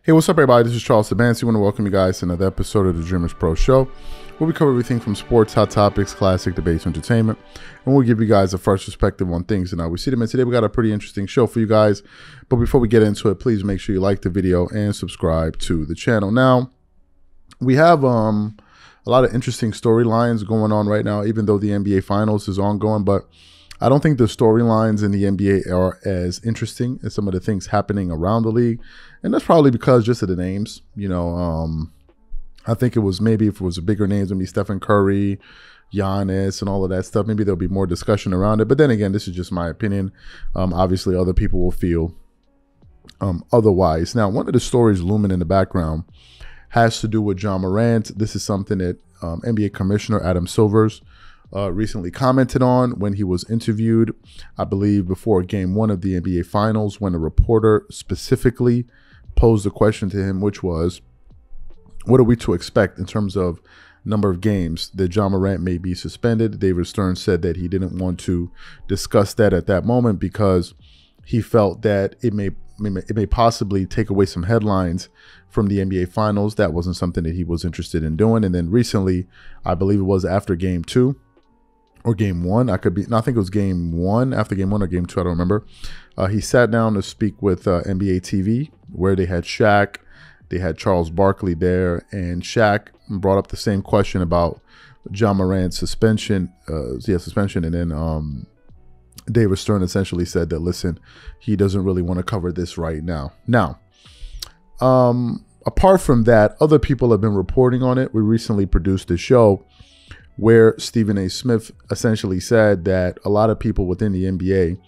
Hey, what's up, everybody? This is Charles Sabansi. I want to welcome you guys to another episode of the Dreamerspro Show, where we cover everything from sports, hot topics, classic debates, entertainment, and we'll give you guys a fresh perspective on things and how we see them. And today we got a pretty interesting show for you guys. But before we get into it, please make sure you like the video and subscribe to the channel. Now, we have a lot of interesting storylines going on right now, even though the NBA Finals is ongoing. But I don't think the storylines in the NBA are as interesting as some of the things happening around the league. And that's probably because just of the names, I think it was maybe if it was a bigger names, maybe Stephen Curry, Giannis, and all of that stuff, maybe there'll be more discussion around it. But then again, this is just my opinion. Obviously, other people will feel otherwise. Now, one of the stories looming in the background has to do with Ja Morant. This is something that NBA Commissioner Adam Silver recently commented on when he was interviewed, I believe, before Game 1 of the NBA Finals, when a reporter specifically posed a question to him, which was, what are we to expect in terms of number of games that Ja Morant may be suspended? David Stern said that he didn't want to discuss that at that moment because he felt that it may possibly take away some headlines from the NBA Finals. That wasn't something that he was interested in doing. And then recently, I believe it was after Game 2 or Game 1, I think it was Game 1, after Game 1 or Game 2, I don't remember. He sat down to speak with NBA TV, where they had Shaq, they had Charles Barkley there, and Shaq brought up the same question about Ja Morant's suspension, and then David Stern essentially said that, listen, he doesn't really want to cover this right now. Now, apart from that, other people have been reporting on it. We recently produced a show where Stephen A. Smith essentially said that a lot of people within the NBA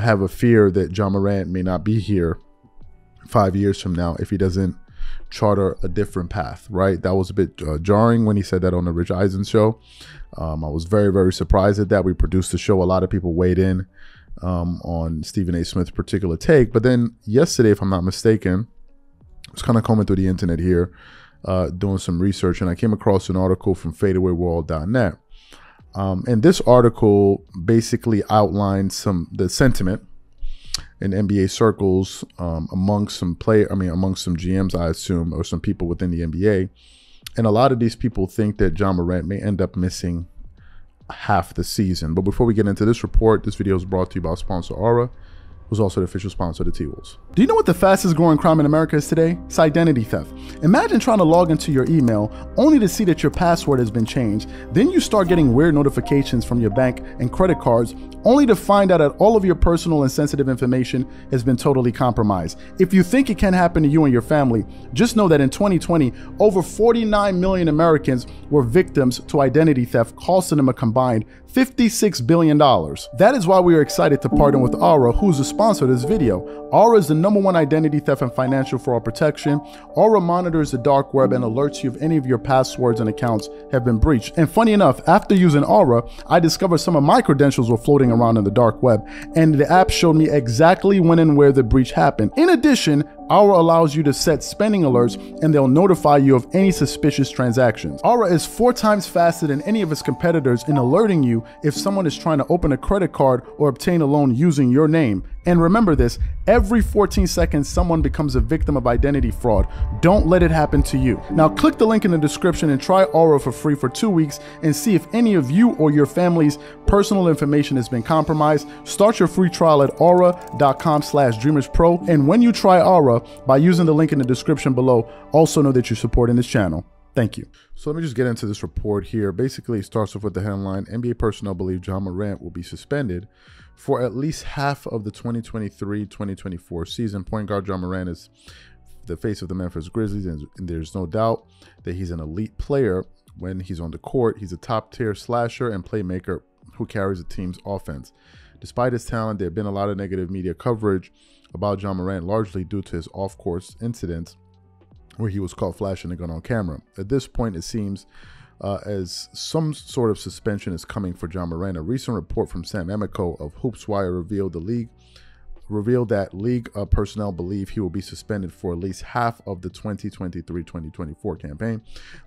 have a fear that Ja Morant may not be here 5 years from now if he doesn't charter a different path, right? That was a bit jarring when he said that on the Rich Eisen show. I was very, very surprised at that. We produced the show. A lot of people weighed in on Stephen A. Smith's particular take. But then yesterday, if I'm not mistaken, I was kind of combing through the internet here, doing some research, and I came across an article from fadeawayworld.net. And this article basically outlined the sentiment in NBA circles amongst some GMs, I assume, or some people within the NBA. And a lot of these people think that Ja Morant may end up missing half the season. But before we get into this report, this video is brought to you by our sponsor Aura, who's also the official sponsor of the T-Wolves. Do you know what the fastest growing crime in America is today? It's identity theft. Imagine trying to log into your email only to see that your password has been changed. Then you start getting weird notifications from your bank and credit cards, only to find out that all of your personal and sensitive information has been totally compromised. If you think it can happen to you and your family, just know that in 2020, over 49 million Americans were victims to identity theft, costing them a combined $56 billion. That is why we are excited to partner with Aura, who's the sponsor of this video. Aura is the #1 identity theft and financial fraud protection. Aura monitors the dark web and alerts you if any of your passwords and accounts have been breached. And funny enough, after using Aura, I discovered some of my credentials were floating around in the dark web, and the app showed me exactly when and where the breach happened. In addition, Aura allows you to set spending alerts, and they'll notify you of any suspicious transactions. Aura is 4 times faster than any of its competitors in alerting you if someone is trying to open a credit card or obtain a loan using your name. And remember this, every 14 seconds, someone becomes a victim of identity fraud. Don't let it happen to you. Now click the link in the description and try Aura for free for 2 weeks and see if any of you or your family's personal information has been compromised. Start your free trial at aura.com/dreamerspro. And when you try Aura, by using the link in the description below, also know that you're supporting this channel. Thank you. So let me just get into this report here. Basically, it starts off with the headline: NBA personnel believe Ja Morant will be suspended for at least half of the 2023-2024 season. Point guard Ja Morant is the face of the Memphis Grizzlies, and there's no doubt that he's an elite player when he's on the court. He's a top-tier slasher and playmaker who carries the team's offense. Despite his talent, there have been a lot of negative media coverage about Ja Morant, largely due to his off-court incidents where he was caught flashing a gun on camera. At this point, it seems as some sort of suspension is coming for Ja Morant. A recent report from Sam Amico of HoopsWire revealed that league personnel believe he will be suspended for at least half of the 2023-2024 campaign.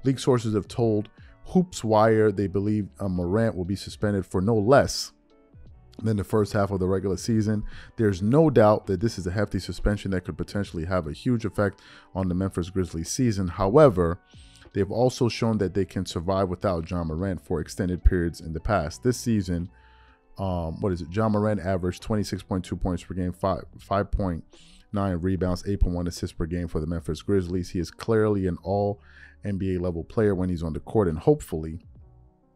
League sources have told HoopsWire they believe Morant will be suspended for no less than the first half of the regular season. There's no doubt that this is a hefty suspension that could potentially have a huge effect on the Memphis Grizzlies season. However, they've also shown that they can survive without John Morant for extended periods in the past. This season, John Morant averaged 26.2 points per game, 5.9 rebounds, 8.1 assists per game for the Memphis Grizzlies. He is clearly an all NBA level player when he's on the court, and hopefully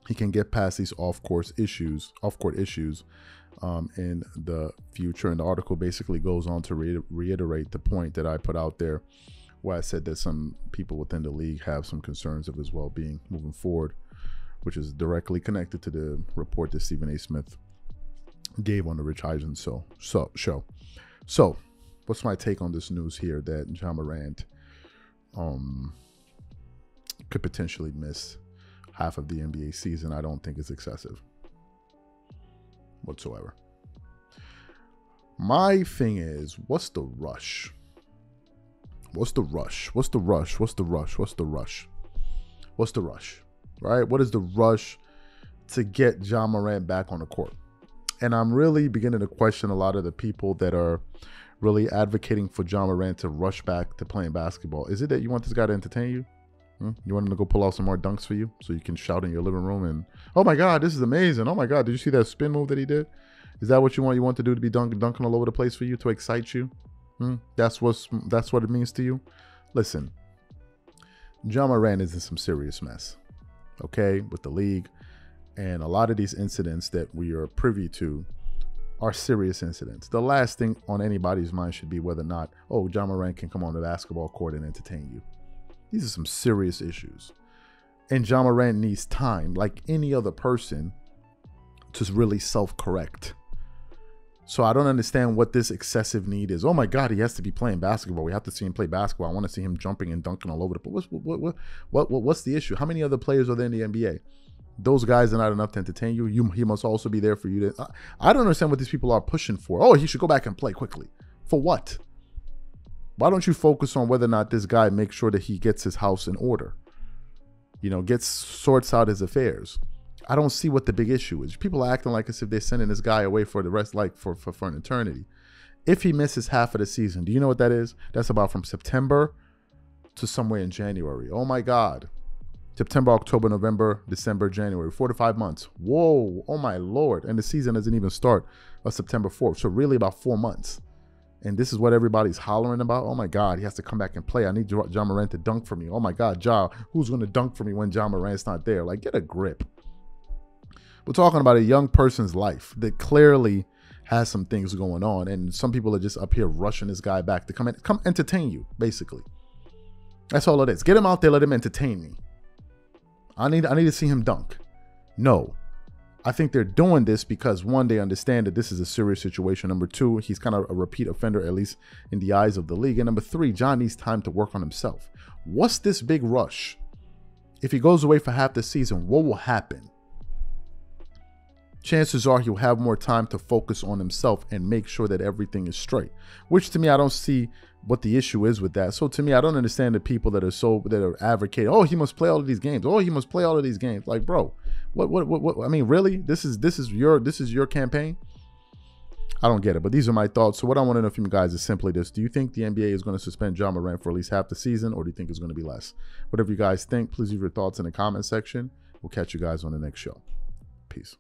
he can get past these off-court issues in the future. And the article basically goes on to reiterate the point that I put out there, where I said that some people within the league have some concerns of his well-being moving forward, which is directly connected to the report that Stephen A. Smith gave on the Rich Eisen show. So, what's my take on this news here that John Morant could potentially miss half of the NBA season? I don't think it's excessive whatsoever. My thing is, what's the rush? What's the rush? What's the rush? What's the rush? What's the rush? What's the rush? Right? What is the rush to get John Morant back on the court? And I'm really beginning to question a lot of the people that are really advocating for John Morant to rush back to playing basketball. Is it that you want this guy to entertain you? You want him to go pull out some more dunks for you so you can shout in your living room and, oh my God, this is amazing. Oh my God, did you see that spin move that he did? Is that what you want? You want to do to be dunking all over the place for you, to excite you? That's what it means to you? Listen, John Morant is in some serious mess, okay, with the league. And a lot of these incidents that we are privy to are serious incidents. The last thing on anybody's mind should be whether or not, oh, John Morant can come on the basketball court and entertain you. These are some serious issues. And John Morant needs time, like any other person, to really self-correct. So I don't understand what this excessive need is. Oh my God, he has to be playing basketball. We have to see him play basketball. I want to see him jumping and dunking all over the place. What's the issue? How many other players are there in the NBA? Those guys are not enough to entertain you. He must also be there for you to. I don't understand what these people are pushing for. Oh, he should go back and play quickly. For what? Why don't you focus on whether or not this guy makes sure that he gets his house in order? Sorts out his affairs. I don't see what the big issue is. People are acting like as if they're sending this guy away for the rest, like for an eternity. If he misses half of the season, do you know what that is? That's about from September to somewhere in January. Oh my God. September, October, November, December, January, 4 to 5 months. Whoa. Oh my Lord. And the season doesn't even start on September 4th. So really about 4 months. And this is what everybody's hollering about. Oh my God, he has to come back and play. I need John Morant to dunk for me. Oh my God, who's going to dunk for me when John Morant's not there? Like, get a grip. We're talking about a young person's life that clearly has some things going on. And some people are just up here rushing this guy back to come entertain you, basically. That's all it is. Get him out there, let him entertain me. I need to see him dunk. No. I think they're doing this because, one, they understand that this is a serious situation. Number two, he's kind of a repeat offender, at least in the eyes of the league. And number three, John needs time to work on himself. What's this big rush? If he goes away for half the season, what will happen? Chances are he'll have more time to focus on himself and make sure that everything is straight, which to me, I don't see what the issue is with that. So to me, I don't understand the people that are advocating, oh, he must play all of these games. Oh, he must play all of these games. Like, bro, what I mean, really? This is your campaign? I don't get it, but these are my thoughts. So what I want to know from you guys is simply this. Do you think the NBA is going to suspend John Morant for at least half the season, or do you think it's going to be less? Whatever you guys think, please leave your thoughts in the comment section. We'll catch you guys on the next show. Peace.